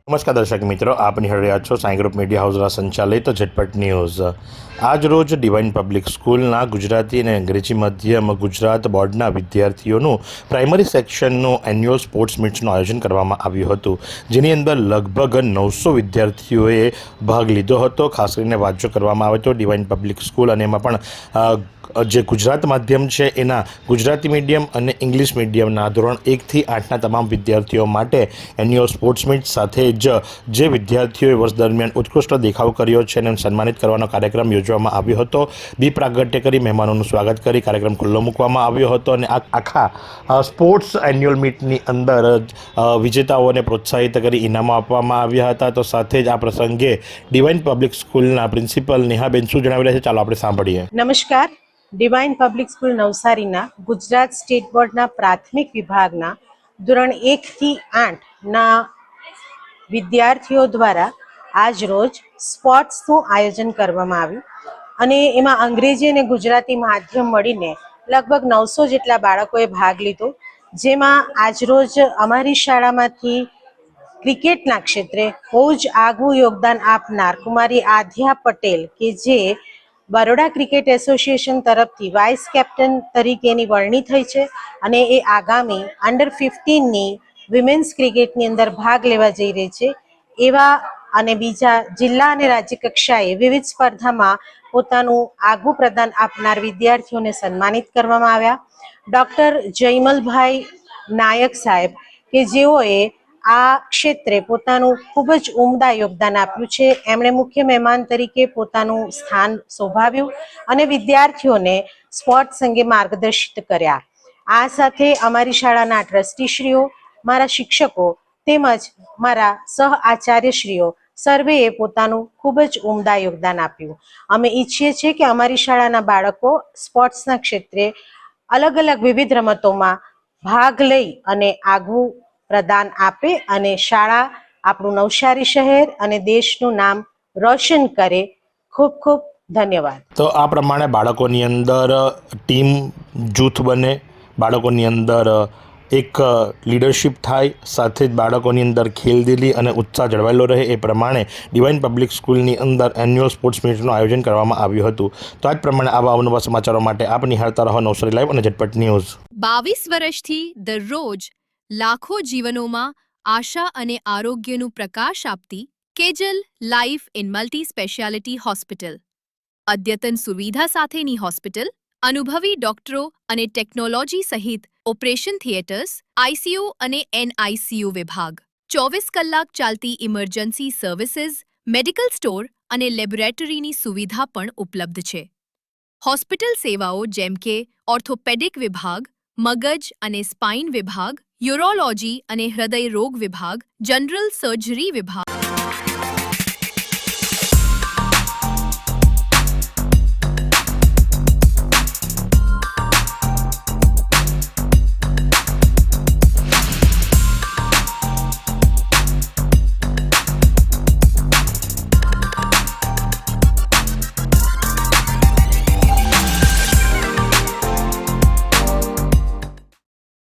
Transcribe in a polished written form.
નમસ્કાર દર્શક મિત્રો, આપ નિહાળી રહ્યા છો સાંઈ ગ્રુપ મીડિયા હાઉસના સંચાલિત ઝટપટ ન્યૂઝ। આજ રોજ ડિવાઇન પબ્લિક સ્કૂલના ગુજરાતી અને અંગ્રેજી માધ્યમ ગુજરાત બોર્ડના વિદ્યાર્થીઓનું પ્રાઇમરી સેક્શનનું એન્યુઅલ સ્પોર્ટ્સ મીટ્સનું આયોજન કરવામાં આવ્યું હતું, જેની અંદર લગભગ 900 વિદ્યાર્થીઓએ ભાગ લીધો હતો। ખાસ કરીને વાત જો કરવામાં આવે તો ડિવાઇન પબ્લિક સ્કૂલ અને એમાં પણ જે ગુજરાત માધ્યમ છે એના ગુજરાતી મીડિયમ અને ઇંગ્લિશ મીડિયમના ધોરણ 1 થી 8ના તમામ વિદ્યાર્થીઓ માટે એન્યુઅલ સ્પોર્ટ્સ મીટ સાથે જ જે વિદ્યાર્થીઓએ વર્ષ દરમિયાન ઉત્કૃષ્ટ દેખાવ કર્યો છે એને સન્માનિત કરવાનો કાર્યક્રમ યોજવામાં આવ્યો હતો। દીપ પ્રાગટ્ય કરી મહેમાનોનું સ્વાગત કરી કાર્યક્રમ ખુલ્લો મૂકવામાં આવ્યો હતો અને આખા સ્પોર્ટ્સ એન્યુઅલ મીટની અંદર વિજેતાઓને પ્રોત્સાહિત કરી ઇનામો આપવામાં આવ્યા હતા। તો સાથે જ આ પ્રસંગે ડિવાઇન પબ્લિક સ્કૂલના પ્રિન્સિપલ નેહાબેન શું જણાવી રહ્યા છે, ચાલો આપણે સાંભળીએ। નમસ્કાર। ડિવાઇન પબ્લિક સ્કૂલ નવસારીના ગુજરાત સ્ટેટ બોર્ડના પ્રાથમિક વિભાગના ધોરણ 1 થી 8ના વિદ્યાર્થીઓ દ્વારા આજ રોજ સ્પોર્ટ્સનું આયોજન કરવામાં આવ્યું અને એમાં અંગ્રેજી અને ગુજરાતી માધ્યમ મળીને લગભગ 900 જેટલા બાળકોએ ભાગ લીધો, જેમાં આજરોજ અમારી શાળામાંથી ક્રિકેટના ક્ષેત્રે બહુ જ આગવું યોગદાન આપનાર કુમારી આધ્યા પટેલ કે જે બરોડા ક્રિકેટ એસોસિએશન તરફથી વાઇસ કેપ્ટન તરીકેની વરણી થઈ છે અને એ આગામી અંડર 15ની વિમેન્સ ક્રિકેટની અંદર ભાગ લેવા જઈ રહી છે। એવા અને બીજા જિલ્લા અને રાજ્ય કક્ષાએ વિવિધ સ્પર્ધામાં પોતાનું આગવું પ્રદાન આપનાર વિદ્યાર્થીઓને સન્માનિત કરવામાં આવ્યા। ડૉક્ટર જયમલભાઈ નાયક સાહેબ કે જેઓએ આ ક્ષેત્રે પોતાનું ખૂબ જ ઉમદા યોગદાન આપ્યું છે, એમણે મુખ્ય મહેમાન તરીકે પોતાનું સ્થાન શોભાવ્યું અને વિદ્યાર્થીઓને સ્પોર્ટ્સ અંગે માર્ગદર્શિત કર્યા। આ સાથે અમારી શાળાના ટ્રસ્ટીશ્રીઓ, મારા શિક્ષકો તેમજ મારા સહ આચાર્યશ્રીઓ સર્વેએ પોતાનું ખૂબ જ ઉમદા યોગદાન આપ્યું। અમે ઈચ્છીએ છીએ કે અમારી શાળાના બાળકો સ્પોર્ટ્સના ક્ષેત્રે અલગ અલગ વિવિધ રમતોમાં ભાગ લઈ અને આગવું પ્રદાન આપે અને શાળા આપણું નવસારી શહેર અને દેશનું નામ રોશન કરે। ખૂબ ખૂબ ધન્યવાદ। તો આ પ્રમાણે બાળકોની અંદર ટીમ જૂથ બને, બાળકોની અંદર એક લીડરશિપ થાય, સાથે જ બાળકોની અંદર ખેલદિલી અને ઉત્સાહ જળવાયેલો રહે એ પ્રમાણે ડિવાઇન પબ્લિક સ્કૂલની અંદર એન્યુઅલ સ્પોર્ટ્સ મીટનું આયોજન કરવામાં આવ્યું હતું। તો આ જ પ્રમાણે આવા અવનવા સમાચારો માટે આપ નિહાળતા રહો નવસારી લાઈવ અને ઝટપટ ન્યૂઝ। 22 વર્ષથી દરરોજ લાખો જીવનોમાં આશા અને આરોગ્યનું પ્રકાશ આપતી Kejal life in multi speciality hospital, અદ્યતન સુવિધા સાથેની હોસ્પિટલ, અનુભવી ડોક્ટરો અને ટેકનોલોજી સહિત ઓપરેશન થિયેટર્સ, આઈસીયુ અને એનઆઈસીયુ વિભાગ, 24 કલાક ચાલતી ઇમરજન્સી સર્વિસીસ, મેડિકલ સ્ટોર અને લેબોરેટરીની સુવિધા પણ ઉપલબ્ધ છે। હોસ્પિટલ સેવાઓ જેમ કે ઓર્થોપેડિક વિભાગ, મગજ અને સ્પાઇન વિભાગ, યુરોલોજી અને હૃદય રોગ વિભાગ, જનરલ સર્જરી વિભાગ,